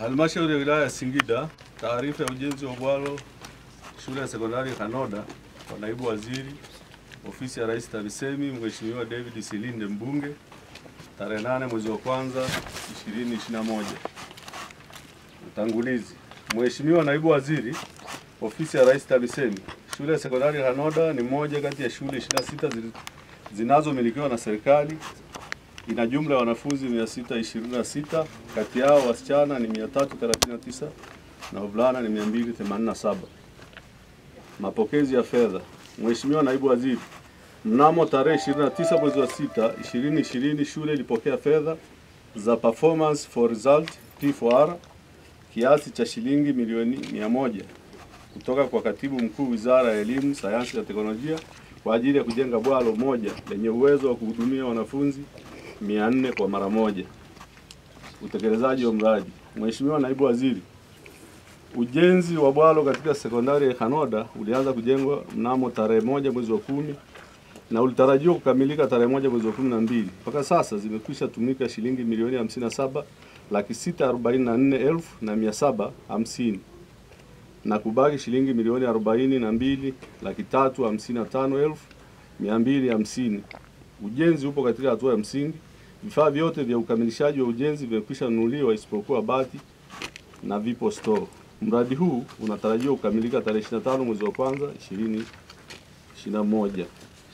Halmashauri ya wilaya ya Singida, taarifa ya ujenzi wa bwalo shule ya sekondari Hanoda kwa naibu waziri ofisi ya Rais TAMISEMI Mheshimiwa David Silinde mbunge tarehe 8 mwezi wa kwanza 2021. Utangulizi. Mheshimiwa naibu waziri ofisi ya Rais TAMISEMI, shule ya sekondari Hanoda ni moja kati ya shule 26 zinazomilikiwa na serikali. Ina jumla ya wanafunzi 626, kati yao wasichana ni 339 na wavulana ni 287. Mapokezi ya fedha. Mheshimiwa naibu waziri, mnamo tarehe 29 mwezi wa 6 2020 shule ilipokea fedha za performance for result P4R kiasi cha shilingi milioni 100 kutoka kwa katibu mkuu Wizara ya Elimu, Sayansi na Teknolojia kwa ajili ya kujenga bwalo moja lenye uwezo wa kuhudumia wanafunzi 400 kwa mara moja. Utekelezaji wa mradi. Mheshimiwa naibu waziri, ujenzi wa bwalo katika sekondari ya Hanoda ulianza kujengwa mnamo tarehe 1 mwezi wa 10 na ulitarajiwa kukamilika tarehe 1 mwezi wa 12. Mpaka sasa zimekwisha tumika shilingi milioni 57,644,750 na kubaki shilingi milioni 42,355,250. Ujenzi upo katika hatua ya msingi. Vifaa vyote vya ukamilishaji wa ujenzi vimekwisha nunuliwa isipokuwa bati na vipo store. Mradi huu unatarajiwa kukamilika tarehe 25 mwezi wa kwanza 2021.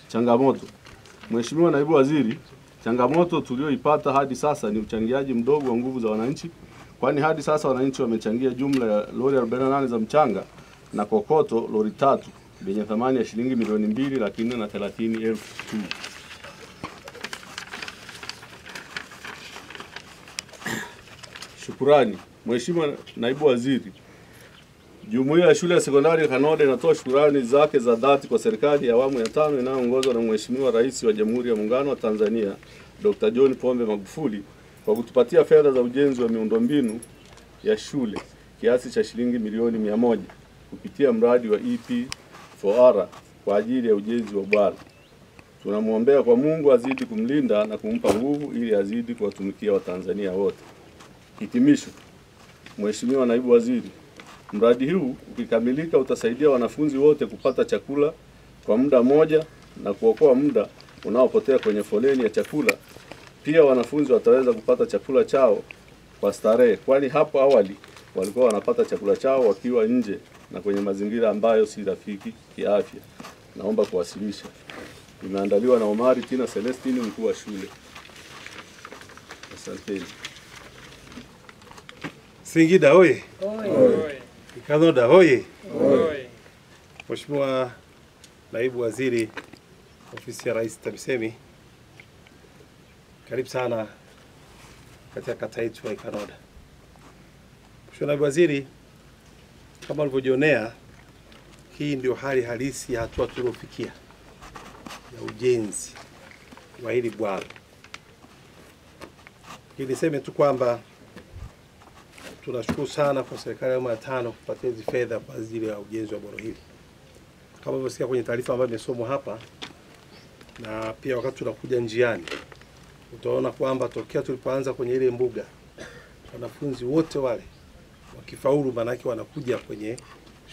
Changamoto. Mheshimiwa naibu waziri, changamoto tulioipata hadi sasa ni uchangiaji mdogo wa nguvu za wananchi, kwani hadi sasa wananchi wamechangia jumla ya lori 48 za mchanga na kokoto lori 3 yenye thamani ya shilingi milioni 2,430,000 tu. Shukurani. Mheshimiwa naibu waziri, Jumuiya ya shule ya sekondari Hanoda inatoa shukrani zake za dhati kwa serikali ya awamu ya 5 inayoongozwa na Mheshimiwa Rais wa Jamhuri ya Muungano wa Tanzania Dr. John Pombe Magufuli kwa kutupatia fedha za ujenzi wa miundombinu ya shule kiasi cha shilingi milioni 100 kupitia mradi wa EP4R kwa ajili ya ujenzi wa bwalo. Tunamwombea kwa Mungu azidi kumlinda na kumpa nguvu ili azidi kuwatumikia Watanzania wote. Hitimisho. Mheshimiwa naibu waziri, mradi huu ukikamilika utasaidia wanafunzi wote kupata chakula kwa muda mmoja na kuokoa muda unaopotea kwenye foleni ya chakula. Pia wanafunzi wataweza kupata chakula chao kwa starehe, kwani hapo awali walikuwa wanapata chakula chao wakiwa nje na kwenye mazingira ambayo si rafiki kiafya. Naomba kuwasilisha. Imeandaliwa na Omari Tina Celestine, mkuu wa shule. Asante. Singida hoye! Hanoda hoye! Mheshimiwa naibu waziri ofisi ya Rais TAMISEMI, karibu sana katika kata yetu ya Hanoda. Mheshimiwa naibu waziri, kama ulivyojionea, hii ndio hali halisi ya hatua tuliofikia ya ujenzi wa hili bwalo. Niseme tu kwamba tunashukuru sana kwa serikali ya awamu ya 5 kupatia hizi fedha kwa ajili ya ujenzi wa bwalo hili. Kama mlivyosikia kwenye taarifa ambayo imesomwa hapa, na pia wakati tunakuja njiani utaona kwamba tokea tulipoanza kwenye ile mbuga, wanafunzi wote wale wakifaulu manake wanakuja kwenye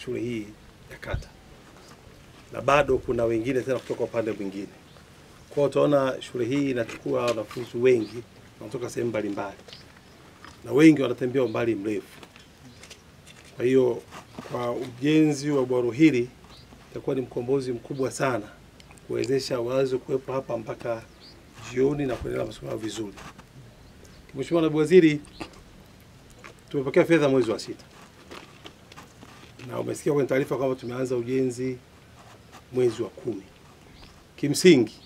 shule hii ya kata, na bado kuna wengine tena kutoka upande mwingine. Kwa hiyo utaona shule hii inachukua wanafunzi wengi wanatoka sehemu mbalimbali, na wengi wanatembea umbali mrefu. Kwa hiyo kwa ujenzi wa bwalo hili itakuwa ni mkombozi mkubwa sana kuwezesha wazo kuwepo hapa mpaka jioni na kuendelea masomo vizuri. Mheshimiwa naibu waziri, tumepokea fedha mwezi wa 6. Na umesikia kwenye taarifa kwamba tumeanza ujenzi mwezi wa 10. Kimsingi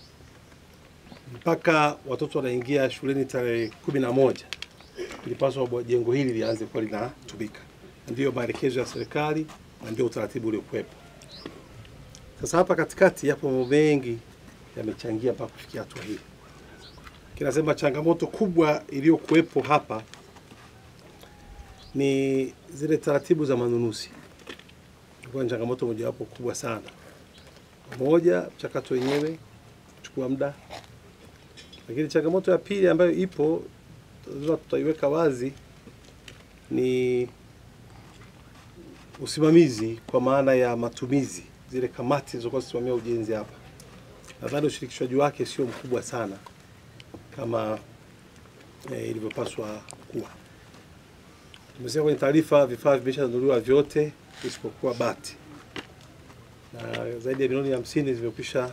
mpaka watoto wanaingia shuleni tarehe 11 ilipaswa jengo hili lianze kuwa linatumika. Ndio maelekezo ya serikali na ndio utaratibu uliokuwepo. Sasa hapa katikati yapo mambo mengi yamechangia mpaka kufikia hatua hii. Kinasema changamoto kubwa iliyokuwepo hapa ni zile taratibu za manunuzi. Kwa changamoto mojawapo kubwa sana. Moja, mchakato wenyewe kuchukua muda. Lakini changamoto ya pili ambayo ipo tutaiweka wazi ni usimamizi kwa maana ya matumizi, zile kamati zilizokuwa zisimamia ujenzi hapa. Nadhani ushirikishwaji wake sio mkubwa sana kama ilivyopaswa kuwa. Tumesema kwenye taarifa vifaa vimeshanunuliwa vyote isipokuwa bati, na zaidi ya milioni 50 zimekwisha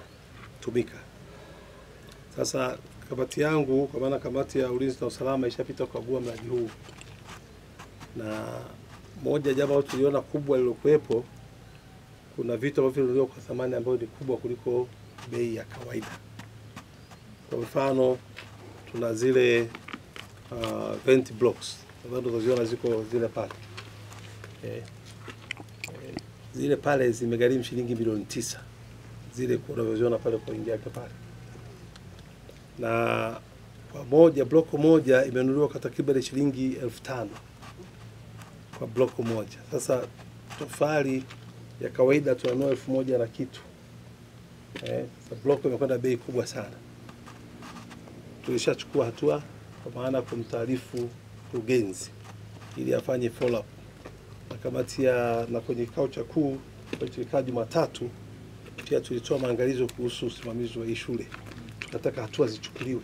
tumika. Sasa kamati yangu, kwa maana kamati ya ulinzi na usalama, ishapita kukagua mradi huu, na moja jambo ambalo tuliona kubwa lilokuwepo, kuna vitu ambavyo vilinunuliwa kwa thamani ambayo ni kubwa kuliko bei ya kawaida. Kwa mfano, tuna zile vent blocks ambazo tunaziona ziko zile pale. Zile pale zimegharimu shilingi milioni 9. Zile unavyoziona pale kwa ingia yake pale. Na kwa moja block moja imenunuliwa kwa takriban shilingi 5,000 kwa block moja. Sasa tofali ya kawaida tunanunua 1,000 na kitu. Sasa block imekwenda bei kubwa sana. Tulishachukua hatua kwa maana kumtaarifu mkurugenzi ili afanye follow up. Na kamati na kwenye kikao cha kuu kilichokaa Jumatatu pia tulitoa maangalizo kuhusu usimamizi wa hii shule. Tunataka hatua zichukuliwe,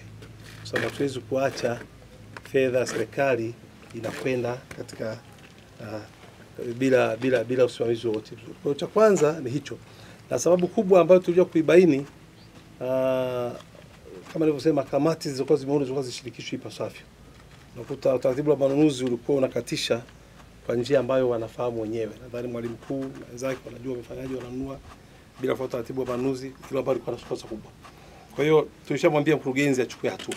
kwa sababu hatuwezi kuacha fedha serikali inakwenda katika bila usimamizi wote. Kwa cha kwanza ni hicho, na sababu kubwa ambayo tulikuja kuibaini kama nilivyosema, kamati zilizokuwa zimeundwa zilikuwa zishirikishwe ipasavyo. Nakuta utaratibu wa manunuzi ulikuwa unakatisha kwa njia ambayo wanafahamu wenyewe. Nadhani mwalimu mkuu na wenzake wanajua wamefanyaje, wananunua bila kufuata utaratibu wa manunuzi, kile ambacho ilikuwa na kosa kubwa. Kwa hiyo tulishamwambia mkurugenzi achukue hatua,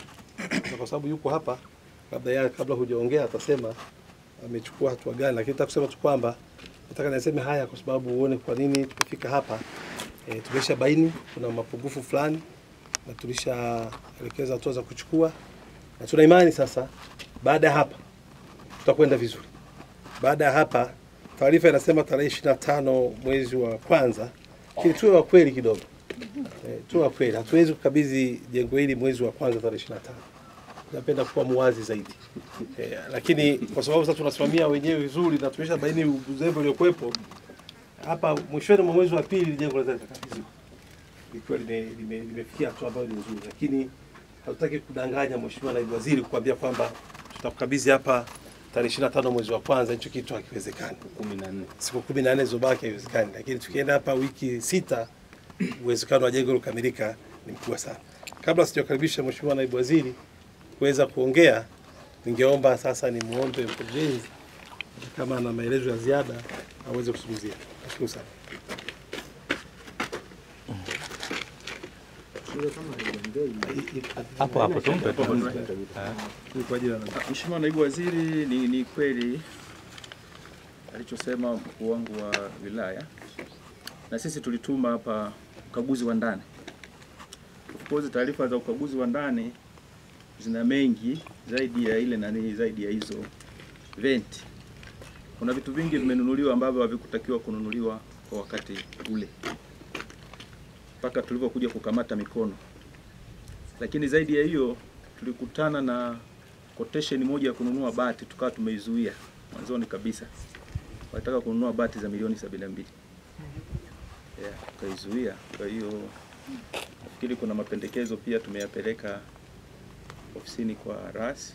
kwa sababu yuko hapa, kabla hujaongea atasema amechukua hatua gani, lakini nataka kusema tu kwamba nataka niseme haya kwa sababu uone kwa nini tumefika hapa. Tumeshabaini kuna mapungufu fulani na tulishaelekeza hatua za kuchukua, na tuna imani sasa baada ya hapa tutakwenda vizuri. Baada ya hapa, taarifa inasema tarehe 25 mwezi wa kwanza, lakini tuwe wa kweli kidogo. Tuwe wa kweli, hatuwezi kukabidhi jengo hili mwezi wa kwanza tarehe 25. Napenda kuwa muwazi zaidi. Lakini kwa sababu sasa tunasimamia wenyewe vizuri na tumeshabaini uzembe uliokuwepo hapa, mwishoni mwa mwezi wa pili jengo linaweza kukabidhiwa. Ikiwa limefikia hatua ambayo ni nzuri, lakini hatutaki kudanganya Mheshimiwa Naibu Waziri kuambia kwamba tutakukabidhi hapa tarehe 25 mwezi wa kwanza. Hicho kitu hakiwezekani. 14 siku 14 zobaki haiwezekani, lakini tukienda hapa wiki 6 uwezekano wa jengo kukamilika ni mkubwa sana. Kabla sijakaribisha Mheshimiwa Naibu Waziri kuweza kuongea, ningeomba sasa ni muombe mkurugenzi kama ana maelezo ya ziada aweze kuzungumzia. Nashukuru sana. Hapo tumpe. Mheshimiwa Naibu Waziri, ni kweli alichosema mkuu wangu wa wilaya, na sisi tulituma hapa ukaguzi wa ndani. Of course taarifa za ukaguzi wa ndani zina mengi zaidi ya ile zaidi ya hizo venti. Kuna vitu vingi vimenunuliwa ambavyo havikutakiwa kununuliwa kwa wakati ule, mpaka tulipokuja kukamata mikono. Lakini zaidi ya hiyo tulikutana na quotation moja ya kununua bati, tukawa tumeizuia mwanzoni kabisa. Wanataka kununua bati za milioni 72. Tukaizuia. Kwa hiyo nafikiri kuna mapendekezo pia tumeyapeleka ofisini kwa RAS.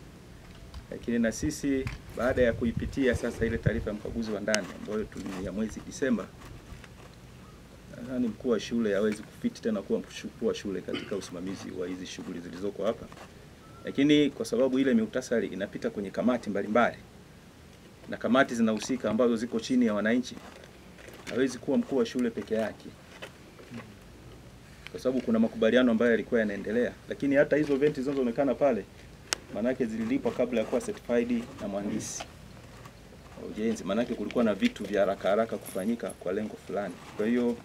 Lakini na sisi baada ya kuipitia sasa ile taarifa ya mkaguzi wa ndani ambayo ya mwezi Disemba, nadhani mkuu wa shule hawezi kufiti tena kuwa mkuu wa shule katika usimamizi wa hizi shughuli zilizoko hapa. Lakini kwa sababu ile miutasari inapita kwenye kamati mbalimbali na kamati zinahusika ambazo ziko chini ya wananchi, hawezi kuwa mkuu wa shule peke yake, kwa sababu kuna makubaliano ambayo yalikuwa yanaendelea. Lakini hata hizo venti zinazoonekana pale, manake zililipwa kabla ya kuwa certified na mhandisi ujenzi, manake kulikuwa na vitu vya haraka kufanyika kwa lengo fulani. Kwa hiyo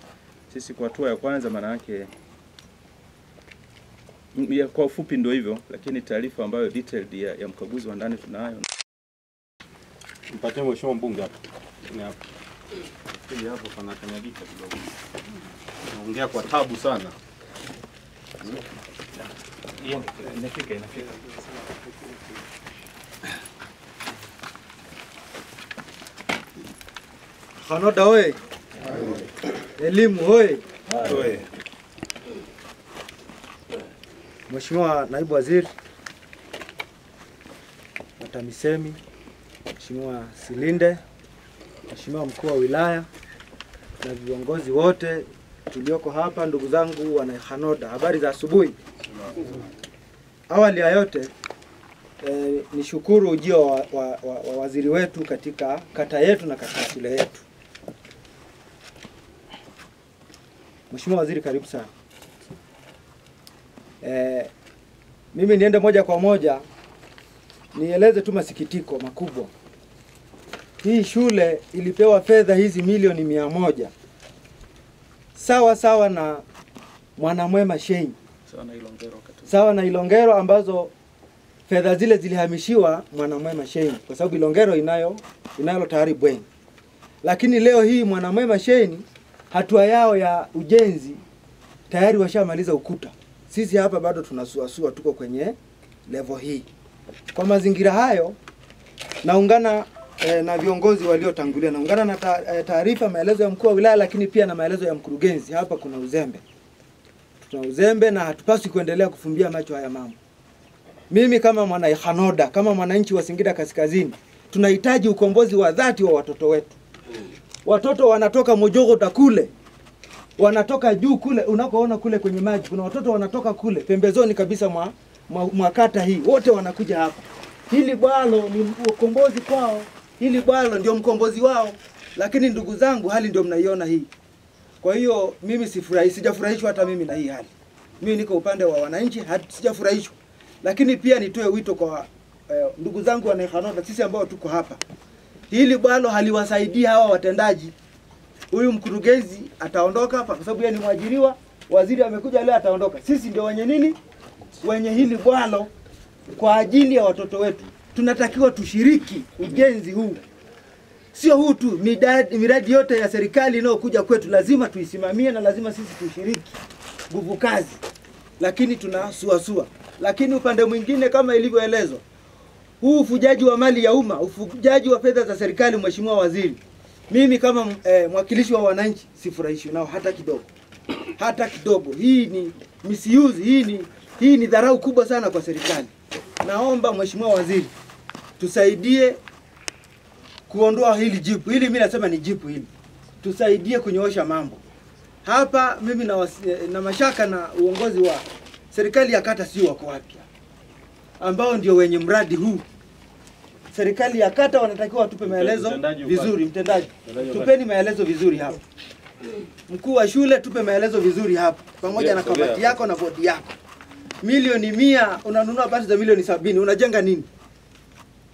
sisi kwa hatua ya kwanza, manake kwa ufupi ndio hivyo, lakini taarifa ambayo detailed ya mkaguzi wa ndani tunayo. Mpatie Mheshimiwa mbunge hapo. Ni hapo. Ili hapo pana kanyagika kidogo. Naongea kwa tabu sana. Inafika. Hanoda hoye! Elimu hoye! Mheshimiwa Naibu Waziri wa TAMISEMI, Mheshimiwa Silinde, Mheshimiwa Mkuu wa Wilaya na viongozi wote tulioko hapa, ndugu zangu wana Hanoda, habari za asubuhi. Awali ya yote ni shukuru ujio wa waziri wetu katika kata yetu na katika shule yetu. Mheshimiwa Waziri, karibu sana. Mimi niende moja kwa moja nieleze tu masikitiko makubwa. Hii shule ilipewa fedha hizi milioni 100 sawa na Mwanamwema Shein, sawa na Ilongero ambazo fedha zile zilihamishiwa Mwanamwema Shein kwa sababu Ilongero inayo tayari bweni. Lakini leo hii Mwanamwema Shein hatua yao ya ujenzi tayari washamaliza ukuta. Sisi hapa bado tunasuasua, tuko kwenye level hii. Kwa mazingira hayo naungana na viongozi waliotangulia, naungana na taarifa maelezo ya mkuu wa wilaya, lakini pia na maelezo ya mkurugenzi. Hapa kuna uzembe. Tuna uzembe na hatupaswi kuendelea kufumbia macho haya mambo. Mimi kama mwana Hanoda, kama mwananchi wa Singida Kaskazini, tunahitaji ukombozi wa dhati wa watoto wetu. Watoto wanatoka Mojogota kule, wanatoka juu kule, unakoona kule kwenye maji, kuna watoto wanatoka kule pembezoni kabisa mwa kata hii, wote wanakuja hapa. Hili bwalo ni ukombozi kwao, hili bwalo ndio mkombozi wao, lakini ndugu zangu, hali ndio mnaiona hii. Kwa hiyo mimi sijafurahishwa hata mimi na hii hali. Mimi niko upande wa wananchi, sijafurahishwa. Lakini pia nitoe wito kwa ndugu zangu wa Hanoda, sisi ambao tuko hapa. Hili bwalo haliwasaidii hawa watendaji. Huyu mkurugenzi ataondoka hapa kwa sababu yeye ni mwajiriwa, waziri amekuja leo ataondoka. Sisi ndio wenye nini? Wenye hili bwalo kwa ajili ya watoto wetu. Tunatakiwa tushiriki ujenzi huu. Sio huu tu, miradi yote ya serikali inayokuja kwetu lazima tuisimamie na lazima sisi tushiriki nguvu kazi. Lakini tunasuasua. Lakini upande mwingine kama ilivyoelezwa, huu ufujaji wa mali ya umma, ufujaji wa fedha za serikali, Mheshimiwa Waziri, mimi kama mwakilishi wa wananchi sifurahishwi nao hata kidogo. Hata kidogo. Hii ni misuse, hii ni dharau kubwa sana kwa serikali. Naomba Mheshimiwa Waziri tusaidie kuondoa hili jipu. Hili mimi nasema ni jipu hili. Tusaidie kunyoosha mambo. Hapa mimi na mashaka na uongozi wa serikali ya kata, sio wako wapi ambao ndio wenye mradi huu. Serikali ya kata wanatakiwa watupe maelezo vizuri. Mtendaji, tupeni maelezo vizuri hapa. Mkuu wa shule, tupe maelezo vizuri hapa pamoja na kamati yako na bodi yako. Milioni 100 unanunua basi za milioni 70, unajenga nini?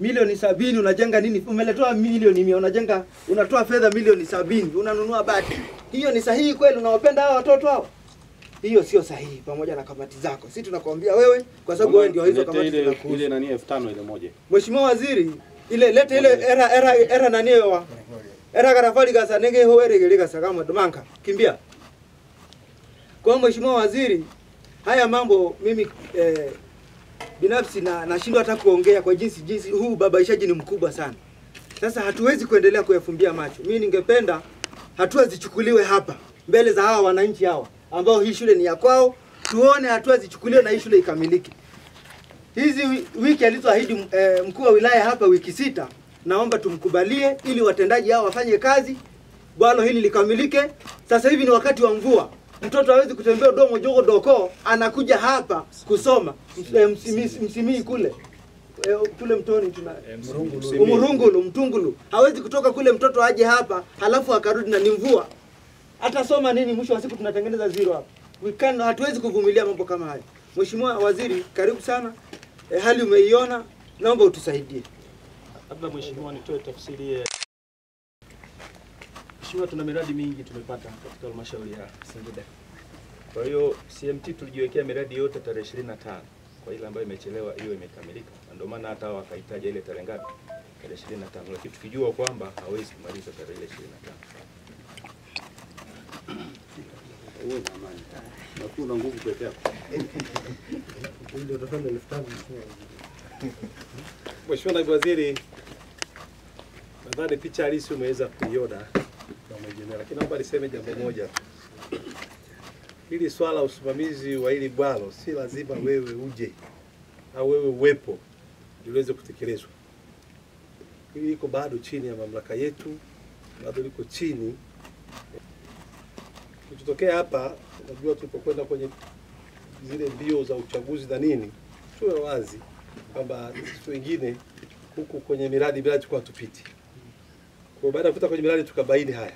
Milioni 70 unajenga nini? Umeletewa milioni 100 unatoa fedha milioni 70 unanunua bati. Hiyo ni sahihi kweli? Unawapenda hao watoto hao? Hiyo sio sahihi, pamoja na kamati zako. Sisi tunakuambia wewe kwa sababu wewe ndio hizo kamati zinakuhusu. Ile nani 5000 ile moja. Mheshimiwa Waziri, lete ile era nani wa? Era karafali gasa nenge hoere geleka sakama domanka. Kimbia. Kwa Mheshimiwa Waziri, haya mambo mimi binafsi nashindwa hata kuongea kwa jinsi huu babaishaji ni mkubwa sana. Sasa hatuwezi kuendelea kuyafumbia macho. Mimi ningependa hatua zichukuliwe hapa mbele za hawa wananchi hawa ambao hii shule ni ya kwao. Tuone hatua zichukuliwe na hii shule ikamilike. Hizi wiki alizoahidi mkuu wa wilaya hapa wiki 6, naomba tumkubalie ili watendaji hao wafanye kazi, bwalo hili likamilike. Sasa hivi ni wakati wa mvua. Mtoto hawezi kutembea domo jogo doko, anakuja hapa kusoma. Msimii kule mtoni tuna Umurungulu, Mtungulu. Hawezi kutoka kule mtoto aje hapa halafu akarudi na ni mvua. Atasoma nini? Mwisho wa siku tunatengeneza zero hapa. Hatuwezi kuvumilia mambo kama haya. Mheshimiwa Waziri, karibu sana. Hali umeiona, naomba utusaidie. Labda Mheshimiwa nitoe tafsiri. Mheshimiwa, tuna miradi mingi tumepata katika halmashauri ya Singida. Kwa hiyo CMT tulijiwekea miradi yote tarehe 25. Kwa ile ambayo imechelewa hiyo imekamilika. Ndio maana hata wakahitaji ile tarehe ngapi? Tarehe 25. Lakini tukijua kwamba hawezi kumaliza tarehe 25. Wewe amani. Na kuna nguvu pekee yako. Ndio tofauti na 1500. Mheshimiwa Naibu Waziri, nadhani picha halisi umeweza kuiona Meja, lakini naomba niseme jambo moja. Hili swala usimamizi wa hili bwalo si lazima wewe uje au wewe uwepo liweze kutekelezwa. Hili liko bado chini ya mamlaka yetu, bado liko chini. Kitotokea hapa, unajua tulipokwenda kwenye zile mbio za uchaguzi na nini, tuwe wazi kwamba sisi wengine huku kwenye miradi tulikuwa tupiti. Kwa baada ya kupita kwenye miradi tukabaini haya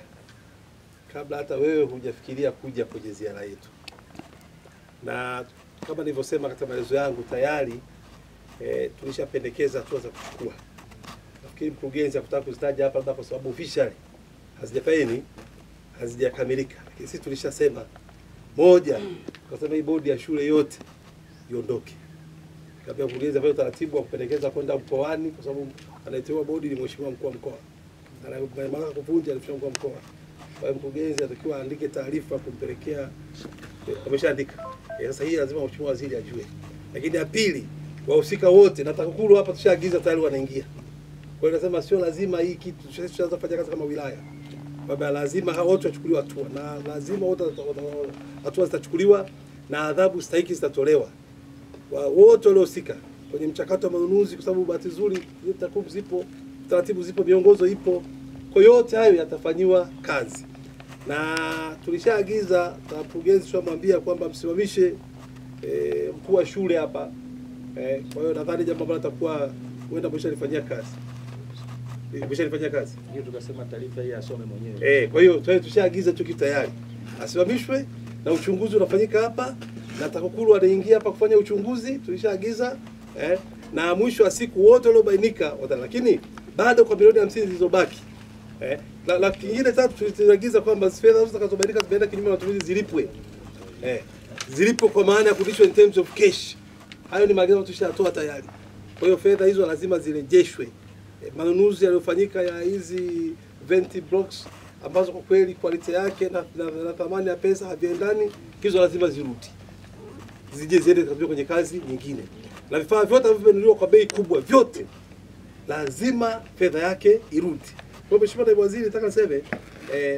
kabla hata wewe hujafikiria kuja kwenye ziara yetu. Na kama nilivyosema katika maelezo yangu tayari tulishapendekeza hatua za kuchukua. Nafikiri mkurugenzi hakutaka kuzitaja hapa labda kwa sababu officially hazijakamilika. Lakini sisi tulishasema moja, tukasema hii bodi ya shule yote iondoke. Kabla mkurugenzi afanye utaratibu wa kupendekeza kwenda mkoani kwa sababu anaiteua bodi ni mheshimiwa mkuu wa mkoa. Na mara kuvunja alifanya mkuu wa mkoa. Kwa mkurugenzi atakiwa aandike taarifa kumpelekea, ameshaandika. Sasa hii lazima mheshimiwa waziri ajue. Lakini ya pili, wahusika wote na TAKUKURU hapa tushaagiza tayari wanaingia. Kwa hiyo nasema sio lazima hii kitu tunaanza kufanya kazi kama wilaya. Baba lazima hao wote wachukuliwe hatua na lazima wote hatua zitachukuliwa na adhabu stahiki zitatolewa. Wote waliohusika kwenye mchakato wa manunuzi, kwa sababu bahati nzuri TAKUKURU zipo, taratibu zipo, miongozo ipo. Kwa yote hayo yatafanywa kazi. Na tulishaagiza mkurugenzi tunamwambia kwamba msimamishe mkuu wa shule hapa. Kwa hiyo nadhani jambo ambalo atakuwa huenda mshalifanyia kazi. Mshalifanyia kazi. Hiyo tukasema taarifa hii asome mwenyewe. Kwa hiyo tushaagiza hicho kitu tayari. Asimamishwe na uchunguzi unafanyika hapa na TAKUKURU anaingia hapa kufanya uchunguzi, tulishaagiza na mwisho wa siku wote waliobainika, lakini bado kwa milioni 50 zilizobaki la kingine tatu tuliagiza kwamba fedha zitakazobadilika zimeenda kinyume na matumizi zilipwe. Zilipo kwa maana ya kurudishwa in terms of cash. Hayo ni maagizo tushatoa tayari. Kwa hiyo fedha hizo lazima zirejeshwe. Manunuzi yaliyofanyika ya hizi venti blocks ambazo kwa kweli quality yake na thamani ya pesa haviendani, hizo lazima zirudi. Zije ziende kwenye kazi nyingine. Na vifaa vyote vimenunuliwa kwa bei kubwa, vyote lazima fedha yake irudi. Kwa Mheshimiwa Naibu Waziri, nataka niseme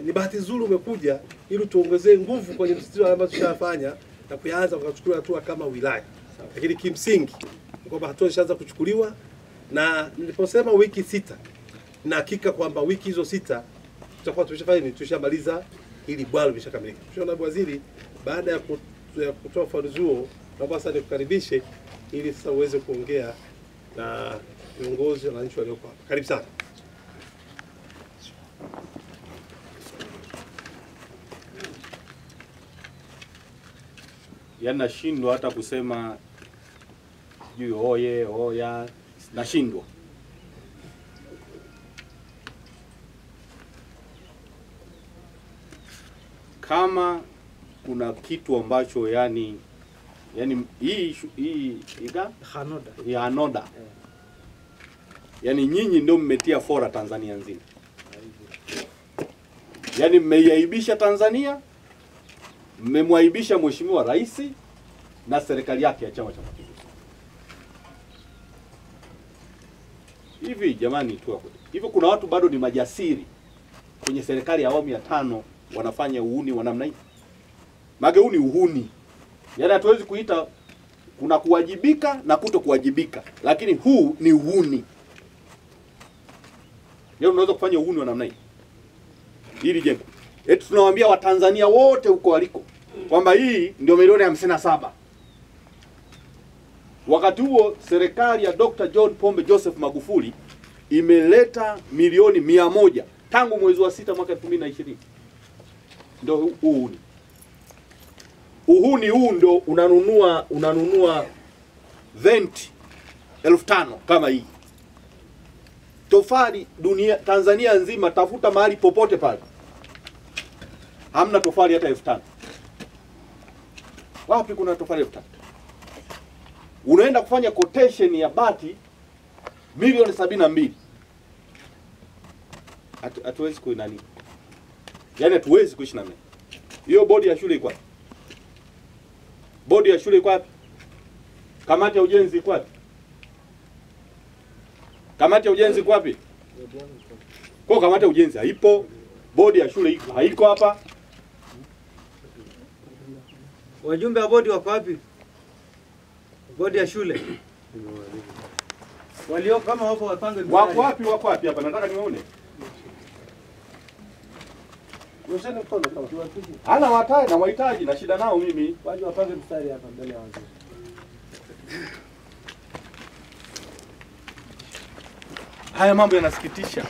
ni bahati nzuri umekuja ili tuongezee nguvu kwenye msitio ambayo tushafanya na kuanza kuchukua hatua kama wilaya. Lakini kimsingi kwamba hatua zishaanza kuchukuliwa, na niliposema wiki 6 na hakika kwamba wiki hizo 6 tutakuwa tumeshafanya tushamaliza ili bwalo limeshakamilika. Mheshimiwa Naibu Waziri, baada ya kutoa ufafanuzi huo, naomba sasa nikukaribishe ili sasa uweze kuongea na viongozi na wananchi walioko hapa. Karibu sana. Yaani nashindwa hata kusema juu oye oya, nashindwa. Kama kuna kitu ambacho yani hii Hanoda. Yani nyinyi ndio mmetia fora Tanzania nzima. Yani mmeiaibisha Tanzania, mmemwaibisha Mheshimiwa Rais na serikali yake ya Chama cha Mapinduzi. Hivi jamani tu hivyo, kuna watu bado ni majasiri kwenye serikali ya awamu ya 5 wanafanya uhuni wa namna hii. Mageuni uhuni. Yaani hatuwezi kuita kuna kuwajibika na kuto kuwajibika, lakini huu ni uhuni. Yaani unaweza kufanya uhuni wa namna hii. Hili jengo. Tunawaambia Watanzania wote huko waliko kwamba hii ndio milioni 57. Wakati huo serikali ya Dr. John Pombe Joseph Magufuli imeleta milioni 100 tangu mwezi wa 6 mwaka 2020. Ndio uhuni. Uhuni huu ndio unanunua venti 1500 kama hii. Tofali Tanzania nzima, tafuta mahali popote pale, hamna tofali hata 1500. Wapi kuna tofali 1500? Unaenda kufanya quotation ya bati milioni 72. Hatuwezi kuinani. Yaani hatuwezi kuishi na mimi. Hiyo bodi ya shule iko wapi? Bodi ya shule iko wapi? Kamati ya ujenzi iko wapi? Kamati ya ujenzi iko wapi? Kwa kamati ya ujenzi haipo, Bodi ya shule haiko hapa. Wajumbe wa bodi wako wapi? Bodi ya shule walio kama wapo wapange mstari. Wako wapi? Wako wapi hapa? Nataka niwaone. Yosheni mkono kama tuwafiki. Ana watai na wahitaji na shida nao mimi. Waje wapange mstari hapa mbele ya wazee. Haya mambo yanasikitisha.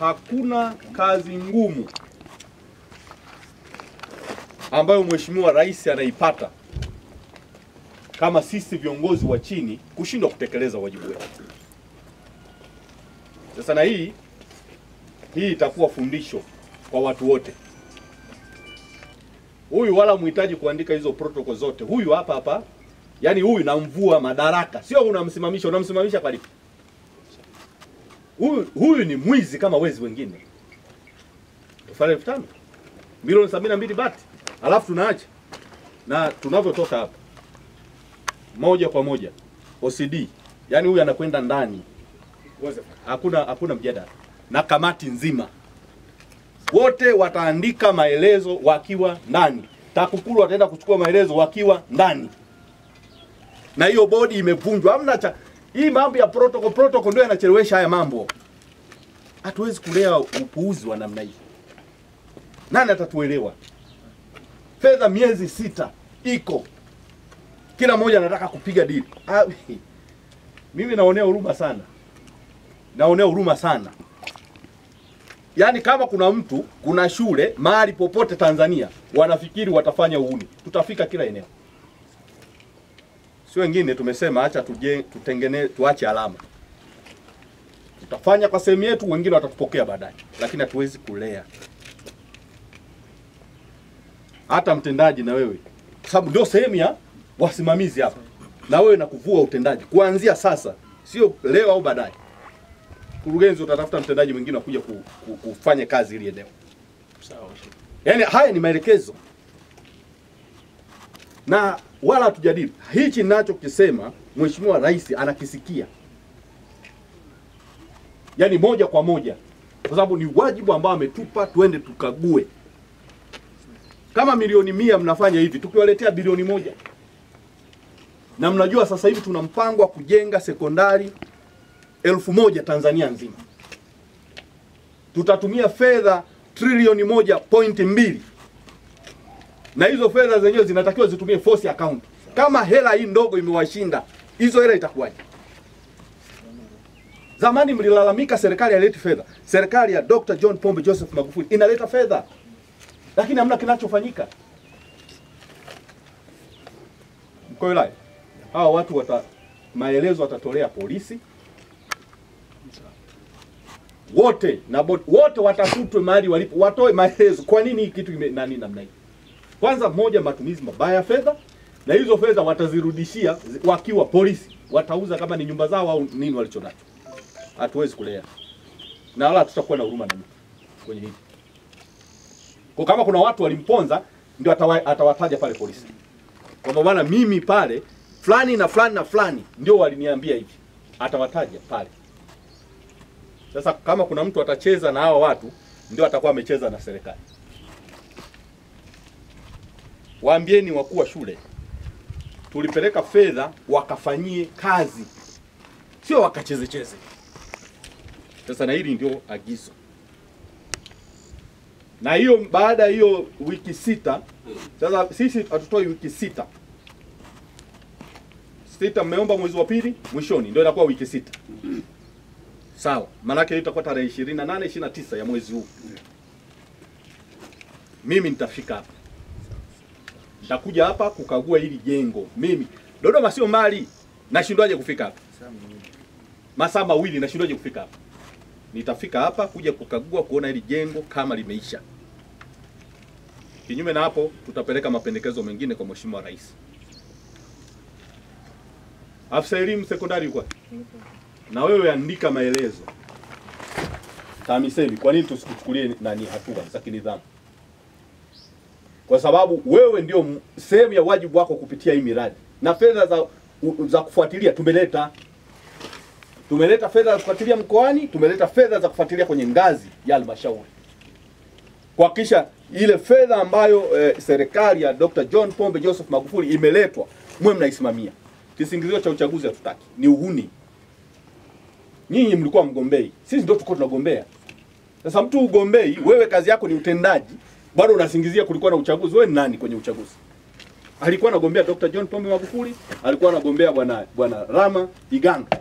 Hakuna kazi ngumu ambayo Mheshimiwa Rais anaipata kama sisi viongozi wa chini kushindwa kutekeleza wajibu wetu. Sasa na hii itakuwa fundisho kwa watu wote. Huyu wala muhitaji kuandika hizo protocol zote. Huyu hapa. Yaani huyu namvua madaraka. Sio unamsimamisha kwa lipi? Huyu ni mwizi kama wezi wengine. Tofali 5,000. Milioni 72 bati. Alafu tunaacha. Na tunavyotoka hapa moja kwa moja OCD. Yaani huyu anakwenda ndani. Hakuna mjadala. Na kamati nzima wote wataandika maelezo wakiwa ndani. TAKUKURU wataenda kuchukua maelezo wakiwa ndani. Na hiyo bodi imevunjwa. Hamna hii mambo ya protocol ndio yanachelewesha haya mambo. Hatuwezi kulea upuuzi wa namna hii. Nani atatuelewa? Fedha miezi 6 iko. Kila mmoja anataka kupiga dili. Mimi naonea huruma sana. Yaani kama kuna shule mahali popote Tanzania wanafikiri watafanya uhuni, tutafika kila eneo. Si wengine tumesema acha tuache alama. Tutafanya kwa sehemu yetu, wengine watatupokea baadaye. Lakini hatuwezi kulea. Hata mtendaji na wewe. Kwa sababu ndio sehemu ya wasimamizi hapa. Na wewe nakuvua utendaji kuanzia sasa, sio leo au baadaye. Kurugenzi utatafuta mtendaji mwingine akuja kufanya kazi ile eneo. Sawa. Yaani haya ni maelekezo. Na wala hatujadili. Hichi ninachokisema Mheshimiwa Rais anakisikia. Yaani moja kwa moja. Kwa sababu ni wajibu ambao ametupa tuende tukague. Kama milioni 100 mnafanya hivi, tukiwaletea bilioni 1. Na mnajua sasa hivi tuna mpango wa kujenga sekondari 1000 Tanzania nzima. Tutatumia fedha trilioni 1.2. Na hizo fedha zenyewe zinatakiwa zitumie force account. Kama hela hii ndogo imewashinda, hizo hela itakuwaje? Zamani mlilalamika serikali haileti fedha. Serikali ya Dr. John Pombe Joseph Magufuli inaleta fedha. Lakini hamna kinachofanyika. Mkuu wa wilaya, hawa watu maelezo watatolea polisi. Wote na wote watafutwe mahali walipo, watoe maelezo kwa nini hii kitu namna hii. Kwanza moja, matumizi mabaya ya fedha, na hizo fedha watazirudishia wakiwa polisi, watauza kama ni nyumba zao au nini walichonacho. Hatuwezi kulea. Na wala tutakuwa na huruma na mtu kwenye hili. Kwa kama kuna watu walimponza ndio atawataja pale polisi. Kwa maana mimi pale fulani na fulani na fulani ndio waliniambia hivi. Atawataja pale. Sasa kama kuna mtu atacheza na hao watu ndio atakuwa amecheza na serikali. Waambieni wakuu wa shule. Tulipeleka fedha wakafanyie kazi. Sio wakacheze. Sasa na hili ndio agizo. Na hiyo baada hiyo wiki 6, sasa sisi hatutoi wiki 6. 6 mmeomba mwezi wa pili, mwishoni ndio inakuwa wiki 6. Sawa. Maana yake itakuwa tarehe 28, 29 ya mwezi huu. Mimi nitafika hapa. Nitakuja hapa kukagua hili jengo. Mimi Dodoma sio mbali. Nashindwaje kufika hapa? Masaa mawili nashindwaje kufika hapa? Nitafika hapa kuja kukagua kuona hili jengo kama limeisha. Kinyume na hapo tutapeleka mapendekezo mengine kwa Mheshimiwa Rais. Afisa elimu sekondari yuko. Na wewe andika maelezo. TAMISEMI, kwa nini tusikuchukulie nani hatua za kinidhamu? Kwa sababu wewe ndio sehemu ya wajibu wako kupitia hii miradi. Na fedha za kufuatilia tumeleta. Tumeleta fedha za kufuatilia mkoani, tumeleta fedha za kufuatilia kwenye ngazi ya halmashauri, kuhakikisha ile fedha ambayo serikali ya Dr. John Pombe Joseph Magufuli imeletwa mwe mnaisimamia. Kisingizio cha uchaguzi hatutaki, ni uhuni. Nyinyi mlikuwa mgombei, sisi ndio tulikuwa tunagombea. Sasa mtu ugombei, wewe kazi yako ni utendaji, bado unasingizia kulikuwa na uchaguzi. Wewe ni nani kwenye uchaguzi? Alikuwa anagombea Dr. John Pombe Magufuli, alikuwa anagombea bwana Rama Iganga.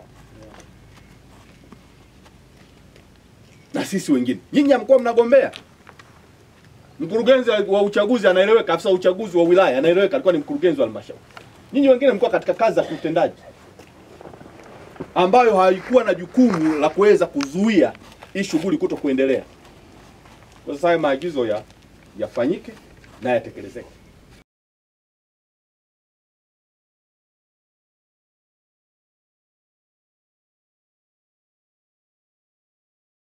Na sisi wengine. Nyinyi hamkuwa mnagombea. Mkurugenzi wa uchaguzi anaeleweka, afisa uchaguzi wa wilaya anaeleweka, alikuwa ni mkurugenzi wa halmashauri. Nyinyi wengine mlikuwa katika kazi za kiutendaji ambayo haikuwa na jukumu la kuweza kuzuia hii shughuli kuto kuendelea. Kwa sasa maagizo yafanyike na yatekelezeke.